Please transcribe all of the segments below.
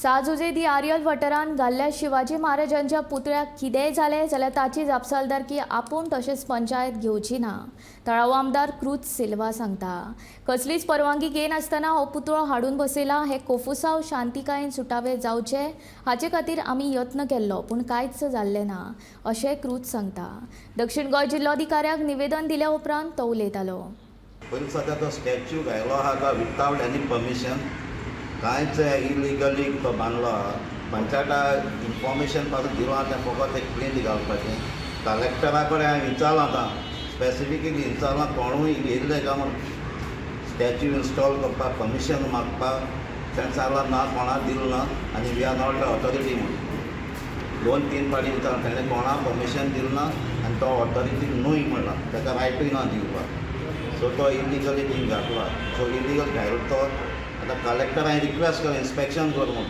साजुजेदी आर्यल वाठारांत घाल्ल्या शिवाजी महाराजांच्या पुतळ्याक कितेंय जालें जाल्यार ताची जापसालदारकी आपूण तशेंच पंचायत घेवची ना, तळावो आमदार क्रूज सिल्वा सांगता. कसलीच परवानगी घेनासतना हो पुतळो हाडून बसयला. हे कोफुसांव शांतिकायेन सुटावे जावचे हाचे खातीर आमी यत्न केल्लो पूण कांयच जाल्लें ना अशें क्रूज सांगता. दक्षिण गोंय जिल्लोधिकाऱ्याक निवेदन दिल्या उपरांत तो उलयतालो. पयलीं सद्या तो स्टॅच्यू घायलो आहा तो विथआवट एनी परमिशन, कांयच इलिगली तो बांदलो आहा. पंचायताक इन्फॉर्मेशन पासून दिलो आहा तें फकत एक प्लेन घालपाचें. कलेक्टरा कडेन हांवें विचारलां आतां, स्पेसिफिकली विचारलां कोणूय येयल्ले काय म्हूण स्टॅच्यू इन्स्टॉल करपाक परमिशन मागपाक. तेणें सांगलां ना, कोणाक दिलो ना आनी we are not the authority म्हणून. 2-3 फावटी विचारलें, तेणें कोणाक परमिशन दिलो ना आनी तो ऑथॉरिटीक न्हय म्हणला, ताका रायटूय ना दिवपाक. सो तो इलिगली थिंग घातला. सो इलिगल घायलो तो. आतां कलेक्टर हांवें रिक्वेस्ट केलें इन्स्पेक्शन कर म्हणून.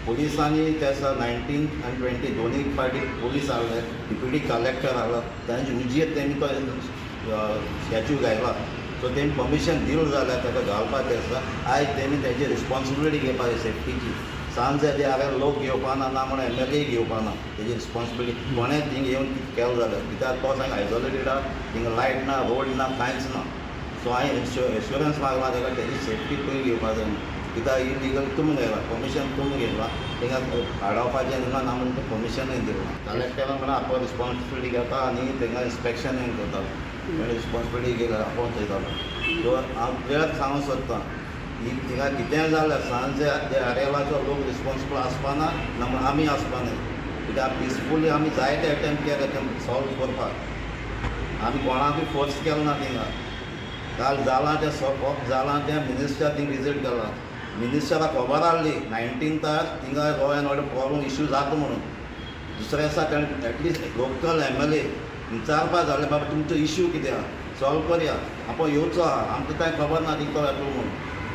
पुलिसांनी त्या 19 आनी 20 दोनूय फावटी पुलीस हाडले, डिप्युटी कलेक्टर हाडलो. तांचे उजेर तेमी तो स्टॅच्यू घायला. सो तेमी परमिशन दिलो जाल्यार ताका घालपाक आसा. आयज तेमी तेजी रिस्पॉन्सिबिलिटी घेवपाक जाय सेफ्टीची. सांजे ते हांवें लोक घेवपा ना म्हणून MLA घेवपा ना तेजी रिस्पॉन्सिबिलिटी. कोणें थिंग येवन केलें जाल्यार कित्याक तो सांग आयसोलेटेड आहा, थिंगा लायट ना, रोड ना, कांयच ना. सो हांवें एश्युरन्स मागला ताका तेजी सेफ्टी तुवें घेवपा जाय. कित्याक इलिगल तुमी घायला, परमिशन तुमी घेतला, थिंगा हाडोवपाचें ना ना म्हणून परमिशनूय दिवना. कलेक्टरान म्हणून आपूण रिस्पॉन्सिबिलिटी घेता आनी थिंगा इन्स्पेक्शनूय करता. तेणें रिस्पॉन्सिबिलिटी घेतला, आपूण चयतालो. सो हांव क्लियर सांगूंक सोदतां, थिंगा कितेंय जाल्यार सांजे ते आरेलाचो लोक रिस्पॉन्सिबल आसपाना ना म्हूण आमी आसपाना. कित्याक पिसफुली आमी जायते अटेम्प्ट केले तें सॉल्व करपाक. आमी कोणाकूय फोर्स केलो ना थिंगा. काल जालां तें फक्त जालां तें मिनिस्टर थिंग विजीट केला. मिनिस्टराक खबर आहली 19ताक थिंगा law end order problem issue जाता म्हणून. दुसऱ्या दिसा तेणें एटलिस्ट लोकल MLA विचारपा जालें, बाबा तुमचो इश्यू कितें आहा, सॉल्व करया, आपूण येवचो आहा, आमकां कांय खबर ना थिंग तो येतलो म्हणून.